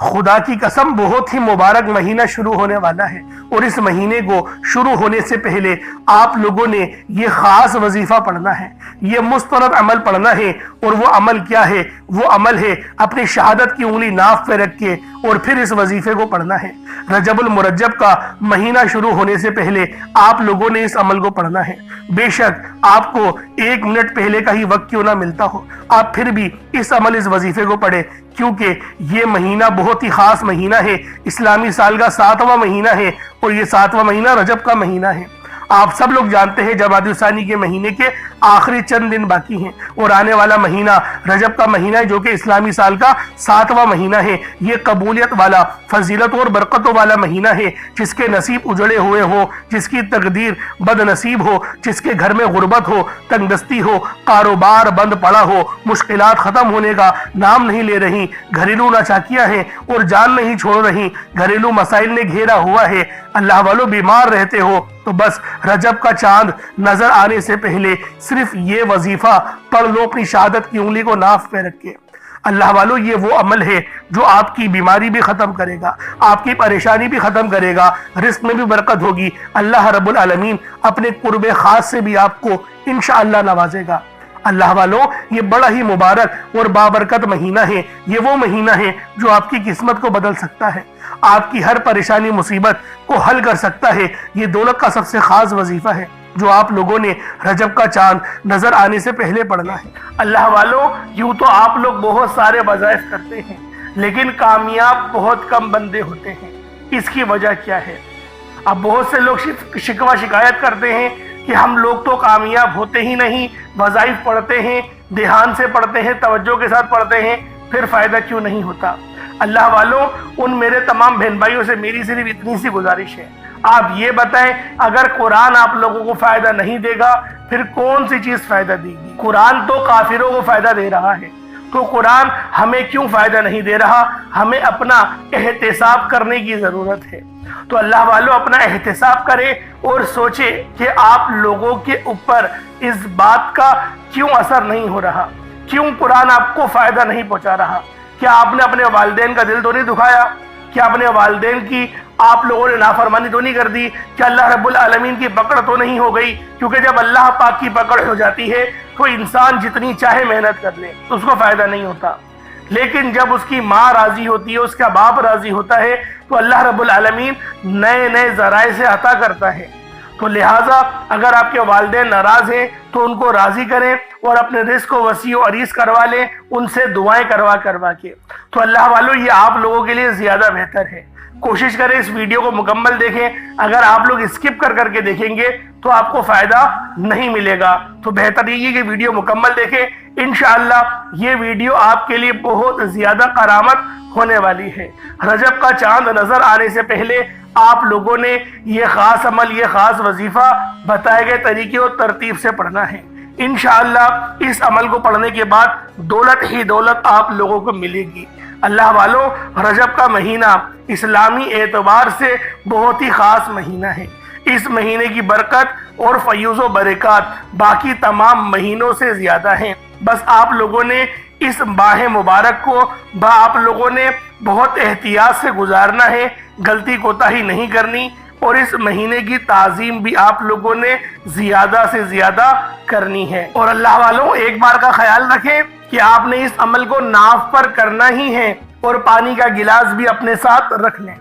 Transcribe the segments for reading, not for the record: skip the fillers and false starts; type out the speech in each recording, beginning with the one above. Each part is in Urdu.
خدا کی قسم بہت ہی مبارک مہینہ شروع ہونے والا ہے، اور اس مہینے کو شروع ہونے سے پہلے آپ لوگوں نے یہ خاص وظیفہ پڑھنا ہے، یہ مستند عمل پڑھنا ہے۔ اور وہ عمل کیا ہے؟ وہ عمل ہے اپنی شہادت کی انگلی ناف پہ رکھ کے اور پھر اس وظیفے کو پڑھنا ہے۔ رجب المرجب کا مہینہ شروع ہونے سے پہلے آپ لوگوں نے اس عمل کو پڑھنا ہے۔ بے شک آپ کو 1 منٹ پہلے کا ہی وقت کیوں نہ ملتا ہو، آپ پھر بھی اس وظیفے کو پڑھیں، کیونکہ یہ مہینہ بہت ہی خاص مہینہ ہے، اسلامی سال کا 7واں مہینہ ہے، اور یہ 7واں مہینہ رجب کا مہینہ ہے۔ آپ سب لوگ جانتے ہیں جمادی الثانی کے مہینے کے آخری چند دن باقی ہیں، اور آنے والا مہینہ رجب کا مہینہ ہے جو کہ اسلامی سال کا 7واں مہینہ ہے۔ یہ قبولیت والا، فضیلت اور برکتوں والا مہینہ ہے۔ جس کے نصیب اجڑے ہوئے ہو، جس کی تقدیر بد نصیب ہو، جس کے گھر میں غربت ہو، تنگ دستی ہو، کاروبار بند پڑا ہو، مشکلات ختم ہونے کا نام نہیں لے رہی، گھریلو ناچاکیاں ہیں اور جان نہیں چھوڑ رہی، گھریلو مسائل نے گھیرا ہوا ہے، اللہ والوں بیمار رہتے ہو، تو بس رجب کا چاند نظر آنے سے پہلے صرف یہ وظیفہ پڑھ لو اپنی شہادت کی انگلی کو ناف پہ رکھ کے۔ اللہ والوں یہ وہ عمل ہے جو آپ کی بیماری بھی ختم کرے گا، آپ کی پریشانی بھی ختم کرے گا، رزق میں بھی برکت ہوگی، اللہ رب العالمین اپنے قرب خاص سے بھی آپ کو انشاءاللہ نوازے گا۔ اللہ والوں یہ بڑا ہی مبارک اور بابرکت مہینہ ہے، یہ وہ مہینہ ہے جو آپ کی قسمت کو بدل سکتا ہے، آپ کی ہر پریشانی مصیبت کو حل کر سکتا ہے۔ یہ دولت کا سب سے خاص وظیفہ ہے جو آپ لوگوں نے رجب کا چاند نظر آنے سے پہلے پڑھنا ہے۔ اللہ والوں یوں تو آپ لوگ بہت سارے وظائف کرتے ہیں، لیکن کامیاب بہت کم بندے ہوتے ہیں۔ اس کی وجہ کیا ہے؟ اب بہت سے لوگ شکوہ شکایت کرتے ہیں کہ ہم لوگ تو کامیاب ہوتے ہی نہیں، وظائف پڑھتے ہیں، دھیان سے پڑھتے ہیں، توجہ کے ساتھ پڑھتے ہیں، پھر فائدہ کیوں نہیں ہوتا؟ اللہ والوں ان میرے تمام بہن بھائیوں سے میری صرف اتنی سی گزارش ہے، آپ یہ بتائیں اگر قرآن آپ لوگوں کو فائدہ نہیں دے گا پھر کون سی چیز فائدہ دے گی؟ قرآن تو کافروں کو فائدہ دے رہا ہے، تو قرآن ہمیں کیوں فائدہ نہیں دے رہا؟ ہمیں اپنا احتساب کرنے کی ضرورت ہے۔ تو اللہ والوں اپنا احتساب کریں اور سوچیں کہ آپ لوگوں کے اوپر اس بات کا کیوں اثر نہیں ہو رہا، کیوں قرآن آپ کو فائدہ نہیں پہنچا رہا؟ کیا آپ نے اپنے والدین کا دل تو نہیں دکھایا؟ کیا اپنے والدین کی آپ لوگوں نے نافرمانی تو نہیں کر دی؟ کیا اللہ رب العالمین کی پکڑ تو نہیں ہو گئی؟ کیونکہ جب اللہ پاک کی پکڑ ہو جاتی ہے تو انسان جتنی چاہے محنت کر لے تو اس کو فائدہ نہیں ہوتا، لیکن جب اس کی ماں راضی ہوتی ہے، اس کا باپ راضی ہوتا ہے تو اللہ رب العالمین نئے نئے ذرائع سے عطا کرتا ہے۔ تو لہٰذا اگر آپ کے والدین ناراض ہیں تو ان کو راضی کریں اور اپنے رزق کو وسیع و عریض کروا لیں ان سے دعائیں کروا کے۔ تو اللہ والوں یہ آپ لوگوں کے لیے زیادہ بہتر ہے۔ کوشش کریں اس ویڈیو کو مکمل دیکھیں، اگر آپ لوگ اسکپ کر کے دیکھیں گے تو آپ کو فائدہ نہیں ملے گا، تو بہتر یہ ہے کہ ویڈیو مکمل دیکھیں۔ انشاءاللہ یہ ویڈیو آپ کے لیے بہت زیادہ کرامت ہونے والی ہے۔ رجب کا چاند نظر آنے سے پہلے آپ لوگوں نے یہ خاص عمل، یہ خاص وظیفہ بتائے گئے طریقے اور ترتیب سے پڑھنا ہے۔ انشاءاللہ اس عمل کو پڑھنے کے بعد دولت ہی دولت آپ لوگوں کو ملے گی۔ اللہ والوں رجب کا مہینہ اسلامی اعتبار سے بہت ہی خاص مہینہ ہے۔ اس مہینے کی برکت اور فیوز و برکات باقی تمام مہینوں سے زیادہ ہیں۔ بس آپ لوگوں نے اس ماہ مبارک کو آپ لوگوں نے بہت احتیاط سے گزارنا ہے، غلطی کوتاہی نہیں کرنی، اور اس مہینے کی تعظیم بھی آپ لوگوں نے زیادہ سے زیادہ کرنی ہے۔ اور اللہ والوں ایک بار کا خیال رکھیں کہ آپ نے اس عمل کو ناف پر کرنا ہی ہے، اور پانی کا گلاس بھی اپنے ساتھ رکھ لیں،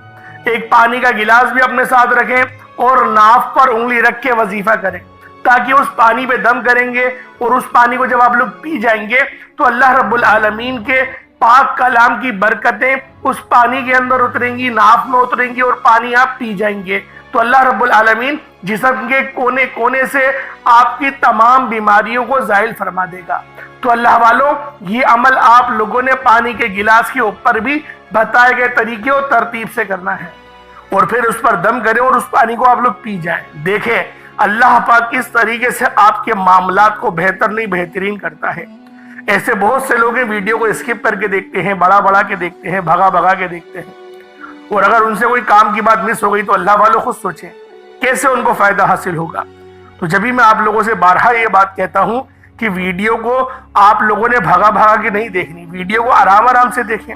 ایک پانی کا گلاس بھی اپنے ساتھ رکھیں اور ناف پر انگلی رکھ کے وظیفہ کریں، تاکہ اس پانی پہ دم کریں گے اور اس پانی کو جب آپ لوگ پی جائیں گے تو اللہ رب العالمین کے پاک کلام کی برکتیں اس پانی کے اندر اتریں گی، ناف میں اتریں گی اور پانی آپ پی جائیں گے، تو اللہ رب العالمین جسم کے کونے کونے سے آپ کی تمام بیماریوں کو زائل فرما دے گا۔ تو اللہ والوں یہ عمل آپ لوگوں نے پانی کے گلاس کے اوپر بھی بتائے گئے طریقے اور ترتیب سے کرنا ہے، اور پھر اس پر دم کریں اور اس پانی کو آپ لوگ پی جائیں۔ دیکھیں اللہ پاک کس طریقے سے آپ کے معاملات کو بہترین کرتا ہے۔ ایسے بہت سے لوگ ویڈیو کو اسکپ کر کے دیکھتے ہیں، بڑا کے دیکھتے ہیں، بھگا کے دیکھتے ہیں، اور اگر ان سے کوئی کام کی بات مس ہو گئی تو اللہ والوں خود سوچیں کیسے ان کو فائدہ حاصل ہوگا۔ تو جب بھی میں آپ لوگوں سے بارہا یہ بات کہتا ہوں کہ ویڈیو کو آپ لوگوں نے بھگا کے نہیں دیکھنی، ویڈیو کو آرام سے دیکھیں۔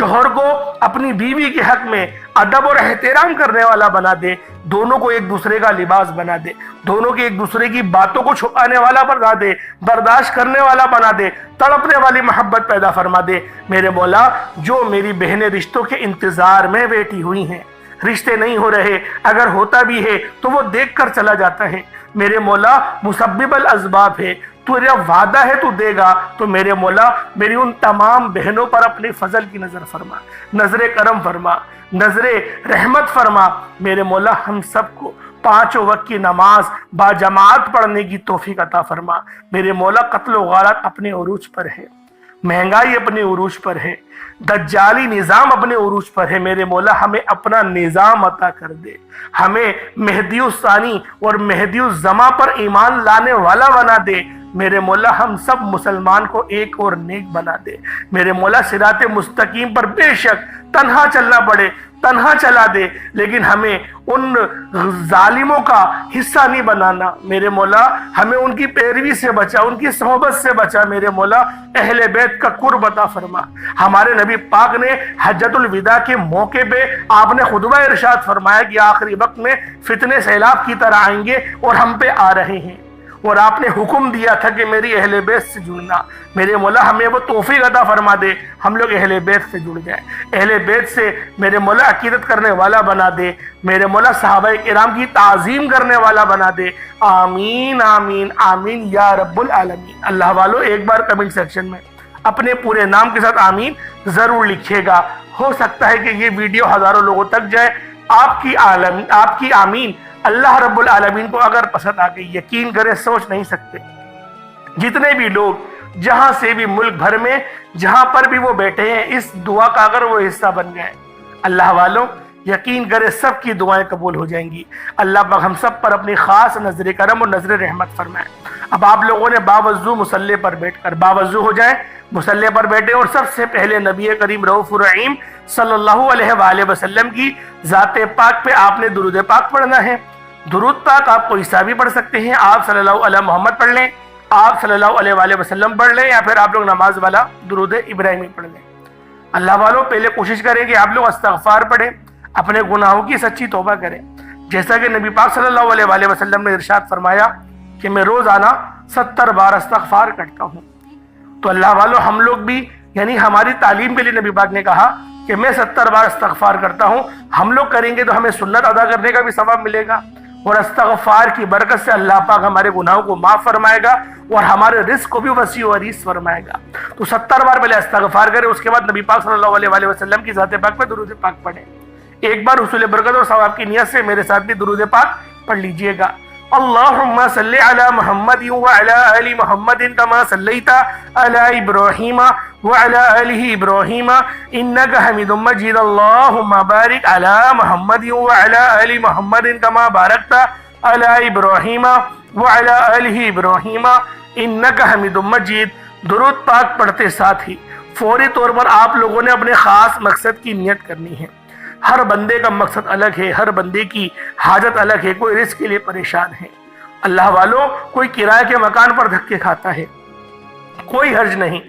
شوہر کو اپنی بیوی کے حق میں ادب اور احترام کرنے والا بنا دے، دونوں کو ایک دوسرے کا لباس بنا دے، دونوں کی ایک دوسرے کی باتوں کو چھپانے والا بنا دے، برداشت کرنے والا بنا دے، تڑپنے والی محبت پیدا فرما دے۔ میرے مولا، جو میری بہنیں رشتوں کے انتظار میں بیٹھی ہوئی ہیں، رشتے نہیں ہو رہے، اگر ہوتا بھی ہے تو وہ دیکھ کر چلا جاتا ہے، میرے مولا مسبب الاسباب ہے، تو وعدہ ہے تو دے گا، تو میرے مولا میری ان تمام بہنوں پر اپنے فضل کی نظر فرما، نظر کرم فرما، نظر رحمت فرما۔ میرے مولا ہم سب کو 5 وقت کی نماز باجماعت پڑھنے کی توفیق عطا فرما۔ میرے مولا قتل و غارت اپنے عروج پر ہے، مہنگائی اپنے عروج پر ہے، دجالی نظام اپنے عروج پر ہے، میرے مولا ہمیں اپنا نظام عطا کر دے، ہمیں مہدی الثانی اور مہدی الزمان پر ایمان لانے والا بنا دے، میرے مولا ہم سب مسلمان کو ایک اور نیک بنا دے، میرے مولا صراط مستقیم پر بے شک تنہا چلنا پڑے تنہا چلا دے، لیکن ہمیں ان ظالموں کا حصہ نہیں بنانا، میرے مولا ہمیں ان کی پیروی سے بچا، ان کی صحبت سے بچا، میرے مولا اہل بیت کا قرب عطا فرما۔ ہمارے نبی پاک نے حجۃ الوداع کے موقع پہ آپ نے خطبہ ارشاد فرمایا کہ آخری وقت میں فتنے سیلاب کی طرح آئیں گے اور ہم پہ آ رہے ہیں، اور آپ نے حکم دیا تھا کہ میری اہل بیت سے جڑنا، میرے مولا ہمیں وہ توفیق عطا فرما دے، ہم لوگ اہل بیت سے جڑ جائیں، اہل بیت سے میرے مولا عقیدت کرنے والا بنا دے، میرے مولا صحابہ کرام کی تعظیم کرنے والا بنا دے، آمین آمین آمین یا رب العالمین۔ اللہ والو ایک بار کمنٹ سیکشن میں اپنے پورے نام کے ساتھ آمین ضرور لکھیے گا، ہو سکتا ہے کہ یہ ویڈیو ہزاروں لوگوں تک جائے، آپ کی آمین اللہ رب العالمین کو اگر پسند آ گئی، یقین کریں سوچ نہیں سکتے جتنے بھی لوگ جہاں سے بھی ملک بھر میں جہاں پر بھی وہ بیٹھے ہیں اس دعا کا اگر وہ حصہ بن گئے، اللہ والوں یقین کریں سب کی دعائیں قبول ہو جائیں گی۔ اللہ پاک ہم سب پر اپنی خاص نظر کرم اور نظر رحمت فرمائے۔ اب آپ لوگوں نے باوضو مصلی پر بیٹھ کر باوضو ہو جائیں، مصلی پر بیٹھے اور سب سے پہلے نبی کریم رؤوف الرحیم صلی اللہ علیہ وآلہ وسلم کی ذات پاک پہ آپ نے درود پاک پڑھنا ہے۔ درود پاک آپ کوئی سا بھی پڑھ سکتے ہیں، آپ صلی اللہ علیہ محمد پڑھ لیں، آپ صلی اللہ علیہ وآلہ وسلم پڑھ لیں، یا پھر آپ لوگ نماز والا درود ابراہیمی پڑھ لیں۔ اللہ والوں پہلے کوشش کریں کہ آپ لوگ استغفار پڑھیں، اپنے گناہوں کی سچی توبہ کریں، جیسا کہ نبی پاک صلی اللہ علیہ وآلہ وسلم نے ارشاد فرمایا کہ میں روزانہ 70 بار استغفار کرتا ہوں۔ تو اللہ والوں ہم لوگ بھی، یعنی ہماری تعلیم کے لیے نبی پاک نے کہا کہ میں 70 بار استغفار کرتا ہوں، ہم لوگ کریں گے تو ہمیں سنت ادا کرنے کا بھی ثواب ملے گا، اور استغفار کی برکت سے اللہ پاک ہمارے گناہوں کو معاف فرمائے گا اور ہمارے رزق کو بھی وسیع و عریض فرمائے گا۔ تو 70 بار پہلے استغفار کریں، اس کے بعد نبی پاک صلی اللہ علیہ وآلہ وسلم کی ذات پاک پہ درود پاک پڑھیں۔ ایک بار حصول برکت اور ثواب کی نیت سے میرے ساتھ بھی درود پاک پڑھ لیجئے گا۔ اللہم صلی علی محمد وعلی آل محمد کما صلیت علی ابراہیم وعلی آل ابراہیم انک حمید مجید، اللہم بارک علی محمد وعلی آل محمد کما بارکت علی ابراہیم وعلی آل ابراہیم انک حمید مجید۔ درود پاک پڑھتے ساتھ ہی فوری طور پر آپ لوگوں نے اپنے خاص مقصد کی نیت کرنی ہے۔ ہر بندے کا مقصد الگ ہے، ہر بندے کی حاجت الگ ہے، کوئی رزق کے لیے پریشان ہے، اللہ والوں کوئی کرائے کے مکان پر دھکے کھاتا ہے، کوئی حرج نہیں،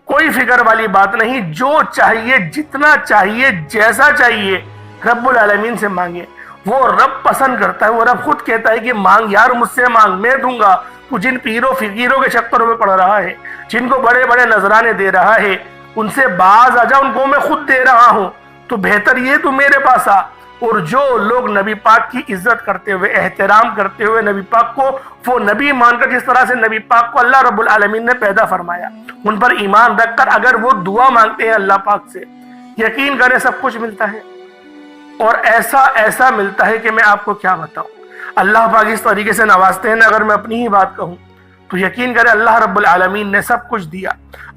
کوئی فکر والی بات نہیں، جو چاہیے جتنا چاہیے جیسا چاہیے رب العالمین سے مانگے، وہ رب پسند کرتا ہے، وہ رب خود کہتا ہے کہ مانگ یار مجھ سے مانگ میں دوں گا۔ تو جن پیروں فقیروں کے چکروں میں پڑ رہا ہے، جن کو بڑے بڑے نذرانے دے رہا ہے، ان سے باز آ جا، ان کو میں خود دے رہا ہوں، تو بہتر یہ تو میرے پاس آ۔ اور جو لوگ نبی پاک کی عزت کرتے ہوئے احترام کرتے ہوئے نبی پاک کو وہ نبی مان کر، جس طرح سے نبی پاک کو اللہ رب العالمین نے پیدا فرمایا، ان پر ایمان رکھ کر اگر وہ دعا مانگتے ہیں اللہ پاک سے، یقین کریں سب کچھ ملتا ہے، اور ایسا ملتا ہے کہ میں آپ کو کیا بتاؤں۔ اللہ پاک اس طریقے سے نوازتے ہیں، اگر میں اپنی ہی بات کہوں تو یقین کریں اللہ رب العالمین نے سب کچھ دیا،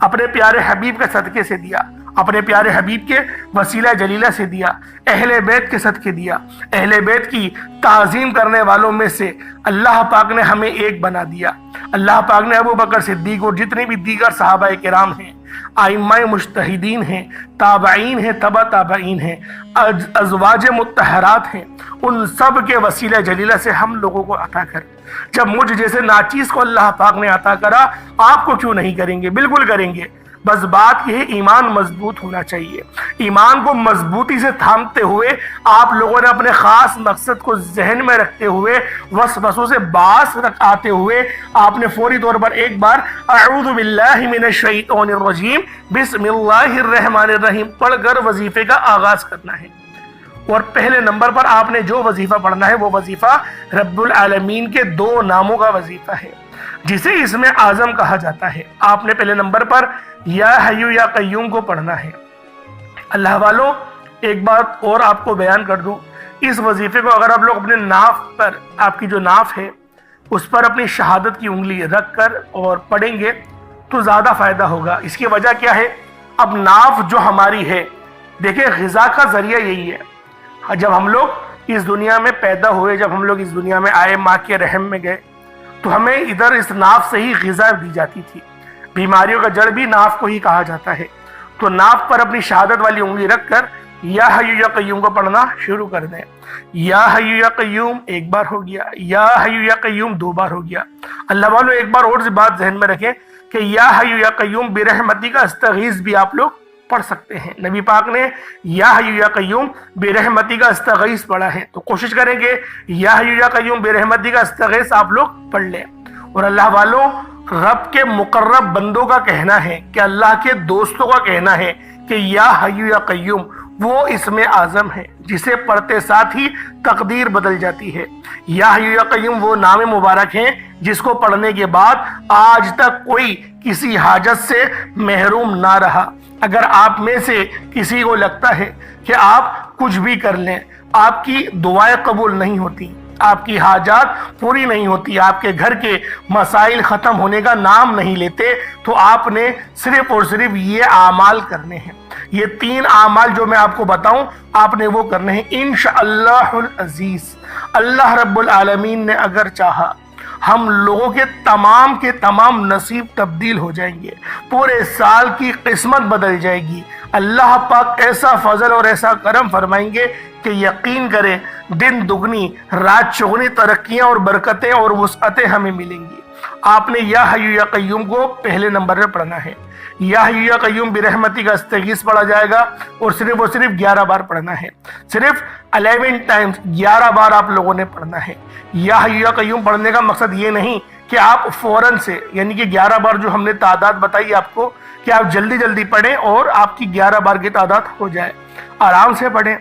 اپنے پیارے حبیب کے صدقے سے دیا، اپنے پیارے حبیب کے وسیلہ جلیلہ سے دیا، اہل بیت کے صدقے دیا، اہل بیت کی تعظیم کرنے والوں میں سے اللہ پاک نے ہمیں ایک بنا دیا۔ اللہ پاک نے ابو بکر صدیق اور جتنے بھی دیگر صحابہ کرام ہیں، ائمہ مجتہدین ہیں، تابعین ہیں، تبع تابعین ہیں، ازواج مطہرات ہیں، ان سب کے وسیلہ جلیلہ سے ہم لوگوں کو عطا کر۔ جب مجھ جیسے ناچیز کو اللہ پاک نے عطا کرا، آپ کو کیوں نہیں کریں گے؟ بالکل کریں گے۔ بس بات یہ ایمان مضبوط ہونا چاہیے۔ ایمان کو مضبوطی سے تھامتے ہوئے آپ لوگوں نے اپنے خاص مقصد کو ذہن میں رکھتے ہوئے وسوسوں سے باز آتے ہوئے آپ نے فوری طور پر ایک بار اعوذ باللہ من الشیطان الرجیم بسم اللہ الرحمن الرحیم پڑھ کر وظیفے کا آغاز کرنا ہے۔ اور پہلے نمبر پر آپ نے جو وظیفہ پڑھنا ہے وہ وظیفہ رب العالمین کے 2 ناموں کا وظیفہ ہے جسے اسم اعظم کہا جاتا ہے۔ آپ نے پہلے نمبر پر یا حی یا قیوم کو پڑھنا ہے۔ اللہ والوں ایک بات اور آپ کو بیان کر دوں، اس وظیفے کو اگر آپ لوگ اپنے ناف پر، آپ کی جو ناف ہے اس پر اپنی شہادت کی انگلی رکھ کر اور پڑھیں گے تو زیادہ فائدہ ہوگا۔ اس کی وجہ کیا ہے؟ اب ناف جو ہماری ہے، دیکھیں غذا کا ذریعہ یہی ہے۔ جب ہم لوگ اس دنیا میں پیدا ہوئے، جب ہم لوگ اس دنیا میں آئے، ماں کے رحم میں گئے تو ہمیں ادھر اس ناف سے ہی غذا دی جاتی تھی۔ بیماریوں کا جڑ بھی ناف کو ہی کہا جاتا ہے۔ تو ناف پر اپنی شہادت والی انگلی رکھ کر یا حی یا قیوم کو پڑھنا شروع کر دیں۔ یا حی یا قیوم ایک بار ہو گیا، یا حی یا قیوم 2 بار ہو گیا۔ اللہ والوں ایک بار اور بات ذہن میں رکھیں کہ یا حی یا قیوم برحمتی کا استغیث بھی آپ لوگ پڑھ سکتے ہیں۔ نبی پاک نے یا حی یا قیوم برحمتی کا استغیث پڑھا ہے، تو کوشش کریں کہ یا حی یا قیوم برحمتی کا استغیث آپ لوگ پڑھ لیں۔ اور اللہ والوں رب کے مقرب بندوں کا کہنا ہے کہ اللہ کے دوستوں کا کہنا ہے کہ یا حی یا قیوم وہ اسم اعظم ہے جسے پڑھتے ساتھ ہی تقدیر بدل جاتی ہے۔ یا حی یا قیوم وہ نام مبارک ہیں جس کو پڑھنے کے بعد آج تک کوئی کسی حاجت سے محروم نہ رہا۔ اگر آپ میں سے کسی کو لگتا ہے کہ آپ کچھ بھی کر لیں، آپ کی دعائیں قبول نہیں ہوتی، آپ کی حاجات پوری نہیں ہوتی، آپ کے گھر کے مسائل ختم ہونے کا نام نہیں لیتے، تو آپ نے صرف اور صرف یہ اعمال کرنے ہیں۔ یہ 3 اعمال جو میں آپ کو بتاؤں آپ نے وہ کرنے ہیں انشاءاللہ العزیز۔ اللہ رب العالمین نے اگر چاہا ہم لوگوں کے تمام نصیب تبدیل ہو جائیں گے، پورے سال کی قسمت بدل جائے گی۔ اللہ پاک ایسا فضل اور ایسا کرم فرمائیں گے کہ یقین کریں دن دگنی رات چگنی ترقیاں اور برکتیں اور وسعتیں ہمیں ملیں گی۔ آپ نے یا حی یا قیوم کو پہلے نمبر پہ پڑھنا ہے۔ یا حی یا قیوم برحمتی کا استغیث پڑھا جائے گا اور صرف 11 بار پڑھنا ہے، صرف 11 ٹائمز 11 بار آپ لوگوں نے پڑھنا ہے۔ یا حی یا قیوم پڑھنے کا مقصد یہ نہیں کہ آپ فوراً سے، یعنی کہ 11 بار جو ہم نے تعداد بتائی آپ کو، کہ آپ جلدی جلدی پڑھیں اور آپ کی 11 بار کی تعداد ہو جائے۔ آرام سے پڑھیں،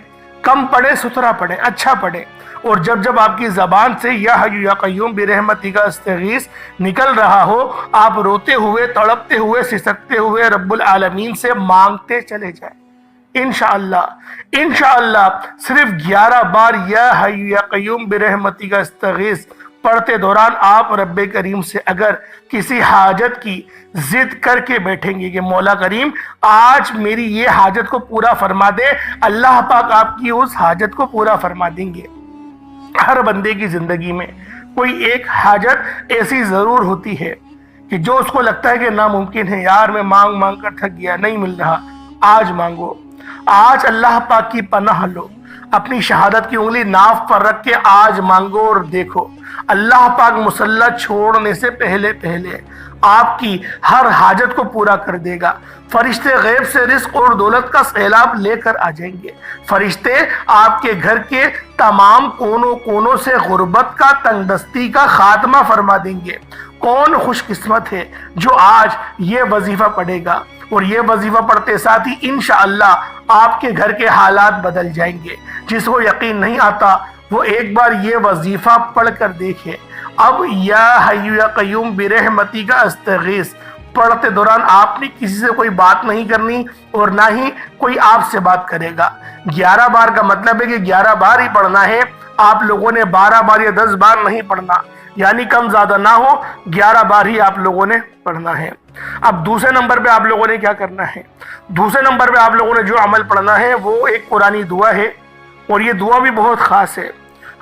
کم پڑھیں، ستھرا پڑھیں، اچھا پڑھیں۔ اور جب آپ کی زبان سے یا حی یا قیوم برحمتی کا استغیث نکل رہا ہو، آپ روتے ہوئے، تڑپتے ہوئے، سسکتے ہوئے رب العالمین سے مانگتے چلے جائیں۔ انشاءاللہ صرف 11 بار یا حی یا قیوم برحمتی کا استغیث پڑھتے دوران آپ رب کریم سے اگر کسی حاجت کی ضد کر کے بیٹھیں گے کہ مولا کریم آج میری یہ حاجت کو پورا فرما دے، اللہ پاک آپ کی اس حاجت کو پورا فرما دیں گے۔ ہر بندے کی زندگی میں کوئی ایک حاجت ایسی ضرور ہوتی ہے کہ جو اس کو لگتا ہے کہ ناممکن ہے، یار میں مانگ مانگ کر تھک گیا، نہیں مل رہا۔ آج مانگو، آج اللہ پاک کی پناہ لو، اپنی شہادت کی انگلی ناف پر رکھ کے آج مانگو اور دیکھو اللہ پاک مسلح چھوڑنے سے پہلے آپ کی ہر حاجت کو پورا کر دے گا۔ فرشتے غیب سے رزق اور دولت کا سیلاب لے کر آ جائیں گے۔ فرشتے آپ کے گھر کے تمام کونوں سے غربت کا، تنگ دستی کا خاتمہ فرما دیں گے۔ کون خوش قسمت ہے جو آج یہ وظیفہ پڑھے گا، اور یہ وظیفہ پڑھتے ساتھ ہی انشاءاللہ آپ کے گھر کے حالات بدل جائیں گے۔ جس کو یقین نہیں آتا وہ ایک بار یہ وظیفہ پڑھ کر دیکھے۔ اب یا حی یا قیوم برحمتی کا استغیث پڑھتے دوران آپ نے کسی سے کوئی بات نہیں کرنی اور نہ ہی کوئی آپ سے بات کرے گا۔ 11 بار کا مطلب ہے کہ 11 بار ہی پڑھنا ہے، آپ لوگوں نے 12 بار یا 10 بار نہیں پڑھنا، یعنی کم زیادہ نہ ہو، 11 بار ہی آپ لوگوں نے پڑھنا ہے۔ اب دوسرے نمبر پہ آپ لوگوں نے کیا کرنا ہے؟ دوسرے نمبر پہ آپ لوگوں نے جو عمل پڑھنا ہے وہ ایک قرآنی دعا ہے، اور یہ دعا بھی بہت خاص ہے،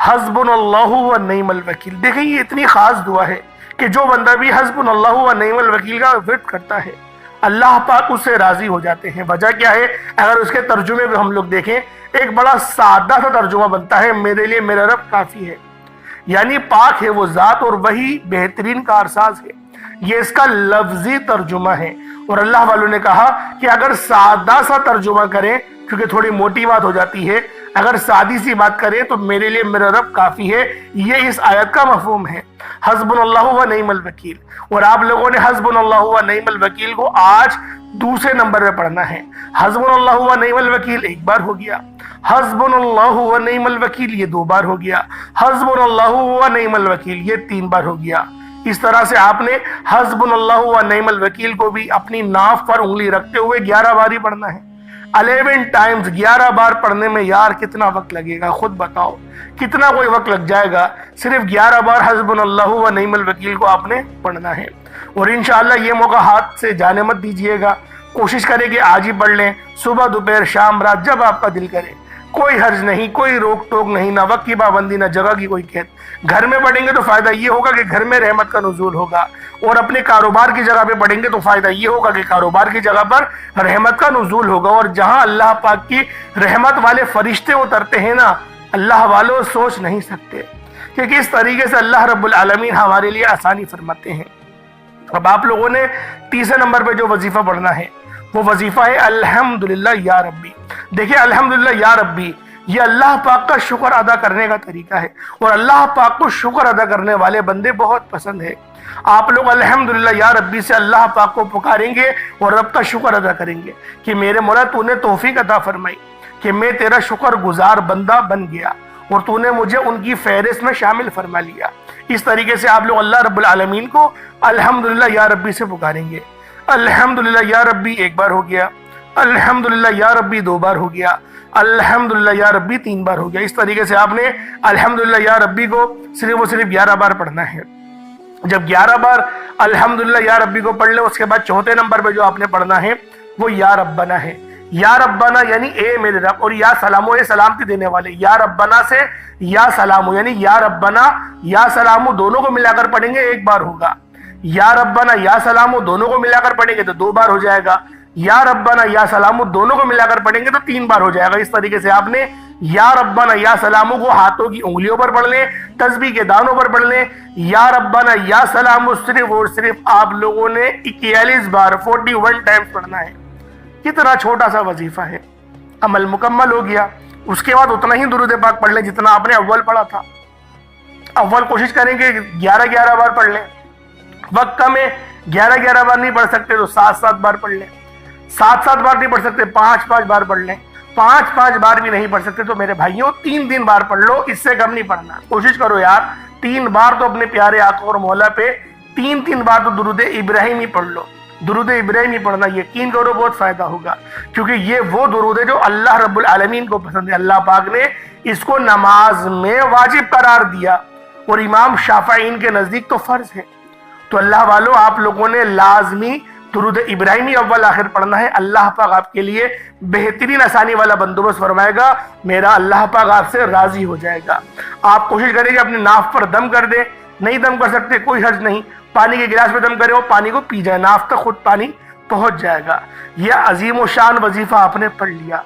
حسبنا اللہ و نعم الوکیل۔ دیکھیں یہ اتنی خاص دعا ہے کہ جو بندہ بھی حسبنا اللہ و نعم الوکیل کا ورد کرتا ہے اللہ پاک اس سے راضی ہو جاتے ہیں۔ وجہ کیا ہے؟ اگر اس کے ترجمے پہ ہم لوگ دیکھیں، ایک بڑا سادہ سا ترجمہ بنتا ہے، میرے لیے میرا رب کافی ہے، یعنی پاک ہے وہ ذات اور وہی بہترین کارساز ہے۔ یہ اس کا لفظی ترجمہ ہے۔ اور اللہ والوں نے کہا کہ اگر سادہ سا ترجمہ کریں، کیونکہ تھوڑی موٹی بات ہو جاتی ہے، اگر سادی سی بات کریں تو میرے لیے میرا رب کافی ہے، یہ اس آیت کا مفہوم ہے، حسبنا اللہ و نعم الوکیل۔ اور آپ لوگوں نے حسبنا اللہ و نعم الوکیل کو آج دوسرے نمبر پہ پڑھنا ہے۔ حسبنا اللہ و نعم الوکیل ایک بار ہو گیا، حسبنا اللہ و نعم الوکیل یہ 2 بار ہو گیا، حسبنا اللہ و نعم الوکیل یہ 3 بار ہو گیا۔ اس طرح سے آپ نے حسبنا اللہ و نعم الوکیل کو بھی اپنی ناف پر انگلی رکھتے ہوئے 11 بار ہی پڑھنا ہے۔ 11 ٹائمز 11 بار پڑھنے میں یار کتنا وقت لگے گا، خود بتاؤ کتنا کوئی وقت لگ جائے گا؟ صرف 11 بار حسبنا اللہ و نعم الوکیل کو آپ نے پڑھنا ہے۔ اور انشاءاللہ یہ موقع ہاتھ سے جانے مت دیجئے گا، کوشش کریں کہ آج ہی پڑھ لیں، صبح دوپہر شام رات جب آپ کا دل کرے، کوئی حرج نہیں، کوئی روک ٹوک نہیں، نہ وقت کی پابندی نہ جگہ کی کوئی قید۔ گھر میں پڑھیں گے تو فائدہ یہ ہوگا کہ گھر میں رحمت کا نزول ہوگا، اور اپنے کاروبار کی جگہ پہ پڑھیں گے تو فائدہ یہ ہوگا کہ کاروبار کی جگہ پر رحمت کا نزول ہوگا۔ اور جہاں اللہ پاک کی رحمت والے فرشتے اترتے ہیں نا، اللہ والوں سوچ نہیں سکتے کہ کس طریقے سے اللہ رب العالمین ہمارے لیے آسانی فرماتے ہیں۔ اب آپ لوگوں نے تیسرے نمبر پہ جو وظیفہ پڑھنا ہے وہ وظیفہ ہے الحمدللہ یا ربی۔ دیکھیں الحمدللہ یا ربی یہ اللہ پاک کا شکر ادا کرنے کا طریقہ ہے، اور اللہ پاک کو شکر ادا کرنے والے بندے بہت پسند ہے۔ آپ لوگ الحمدللہ یا ربی سے اللہ پاک کو پکاریں گے اور رب کا شکر ادا کریں گے کہ میرے مولا تو نے توفیق عطا فرمائی کہ میں تیرا شکر گزار بندہ بن گیا، اور تو نے مجھے ان کی فہرست میں شامل فرما لیا۔ اس طریقے سے آپ لوگ اللہ رب العالمین کو الحمدللہ یا ربی سے پکاریں گے۔ الحمدللہ یا ربی ایک بار ہو گیا، الحمدللہ یا ربی 2 بار ہو گیا، الحمدللہ یا ربی 3 بار ہو گیا۔ اس طریقے سے آپ نے الحمدللہ یا ربی کو صرف اور صرف 11 بار پڑھنا ہے۔ جب 11 بار الحمدللہ یا ربی کو پڑھ لیں، اس کے بعد چوتھے نمبر پہ جو آپ نے پڑھنا ہے وہ یا ربنا ہے۔ یا ربنا یعنی اے میرے رب، اور یا سلامو یہ سلامتی دینے والے، یا ربنا سے یا سلامو یعنی یا ربنا یا سلامو دونوں کو ملا کر پڑھیں گے 1 بار ہوگا، یا ربنا یا سلامو دونوں کو ملا کر پڑھیں گے تو 2 بار ہو جائے گا، یا ربنا یا سلامو دونوں کو ملا کر پڑھیں گے تو 3 بار ہو جائے گا۔ اس طریقے سے آپ نے یا ربنا یا سلامو کو ہاتھوں کی انگلیوں پر پڑھ لیں، تسبیح کے دانوں پر پڑھ لیں۔ یا ربنا یا سلامو صرف اور صرف آپ لوگوں نے 41 بار 41 ٹائمز پڑھنا ہے۔ کتنا چھوٹا سا وظیفہ ہے، عمل مکمل ہو گیا۔ اس کے بعد اتنا ہی درود پاک پڑھ لیں جتنا آپ نے اول پڑھا تھا۔ اول کوشش کریں کہ 11 بار پڑھ لیں، وقت کم ہے 11 بار نہیں پڑھ سکتے تو 7 بار پڑھ لیں، 7 بار نہیں پڑھ سکتے 5 بار پڑھ لیں، 5 بار بھی نہیں پڑھ سکتے تو میرے بھائیوں 3 بار پڑھ لو، اس سے کم نہیں پڑھنا۔ کوشش کرو یار 3 بار تو اپنے پیارے آقا اور مولا پہ 3 بار تو درود ابراہیم ہی پڑھ لو، درود ابراہیم ہی پڑھنا، یقین کرو بہت فائدہ ہوگا، کیونکہ یہ وہ درود ہے جو اللہ رب العالمین کو پسند ہے۔ اللہ پاک نے اس کو نماز میں واجب قرار دیا، اور امام شافعین کے نزدیک تو فرض ہے۔ تو اللہ والوں آپ لوگوں نے لازمی درود ابراہیمی اول آخر پڑھنا ہے۔ اللہ پاک آپ کے لیے بہترین آسانی والا بندوبست فرمائے گا، میرا اللہ پاک آپ سے راضی ہو جائے گا۔ آپ کوشش کریں کہ اپنے ناف پر دم کر دیں، نہیں دم کر سکتے کوئی حرج نہیں، پانی کے گلاس پہ دم کرے ہو پانی کو پی جائے، ناف تک خود پانی پہنچ جائے گا۔ یہ عظیم و شان وظیفہ آپ نے پڑھ لیا۔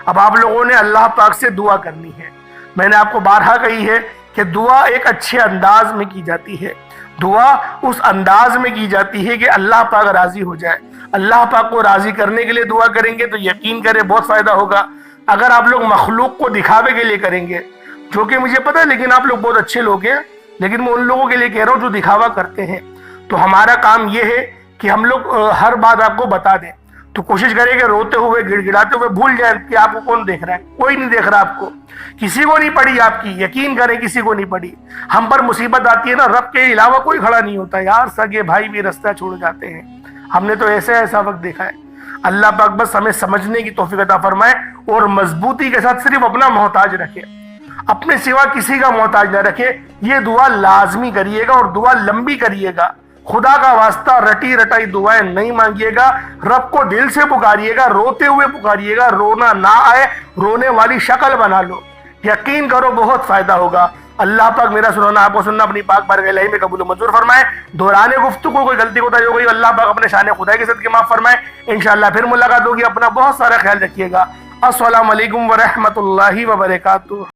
اب آپ لوگوں نے اللہ پاک سے دعا کرنی ہے۔ میں نے آپ کو بارہا کہی ہے کہ دعا ایک اچھے انداز میں کی جاتی ہے، دعا اس انداز میں کی جاتی ہے کہ اللہ پاک راضی ہو جائے۔ اللہ پاک کو راضی کرنے کے لیے دعا کریں گے تو یقین کریں بہت فائدہ ہوگا۔ اگر آپ لوگ مخلوق کو دکھاوے کے لیے کریں گے، جو کہ مجھے پتہ ہے لیکن آپ لوگ بہت اچھے لوگ ہیں، لیکن میں ان لوگوں کے لیے کہہ رہا ہوں جو دکھاوا کرتے ہیں، تو ہمارا کام یہ ہے کہ ہم لوگ ہر بات آپ کو بتا دیں۔ تو کوشش کریں کہ روتے ہوئے گڑ گڑاتے ہوئے بھول جائیں کہ آپ کو کون دیکھ رہا ہے، کوئی نہیں دیکھ رہا آپ کو، کسی کو نہیں پڑی آپ کی، یقین کریں کسی کو نہیں پڑی۔ ہم پر مصیبت آتی ہے نا، رب کے علاوہ کوئی کھڑا نہیں ہوتا یار، سگے بھائی بھی رستہ چھوڑ جاتے ہیں، ہم نے تو ایسا وقت دیکھا ہے۔ اللہ پاک بس ہمیں سمجھنے کی توفیق عطا فرمائے اور مضبوطی کے ساتھ صرف اپنا محتاج رکھے، اپنے سوا کسی کا محتاج نہ رکھے۔ یہ دعا لازمی کریے گا اور دعا لمبی کریے گا، خدا کا واسطہ رٹی رٹائی دعائیں نہیں مانگیے گا، رب کو دل سے پکاریے گا، روتے ہوئے پکاریے گا، رونا نہ آئے، رونے والی شکل بنا لو، یقین کرو بہت فائدہ ہوگا۔ اللہ پاک میرا سنانا آپ کو سننا اپنی پاک بارگاہ الہی میں قبول و منظور فرمائے۔ دوران گفتگو کوئی غلطی کوتاہی ہو گئی اللہ پاک اپنے شان خدائی کے صدقے معاف فرمائے۔ انشاءاللہ پھر ملاقات ہوگی، اپنا بہت سارا خیال رکھیے گا۔ السلام علیکم ورحمۃ اللہ وبرکاتہ۔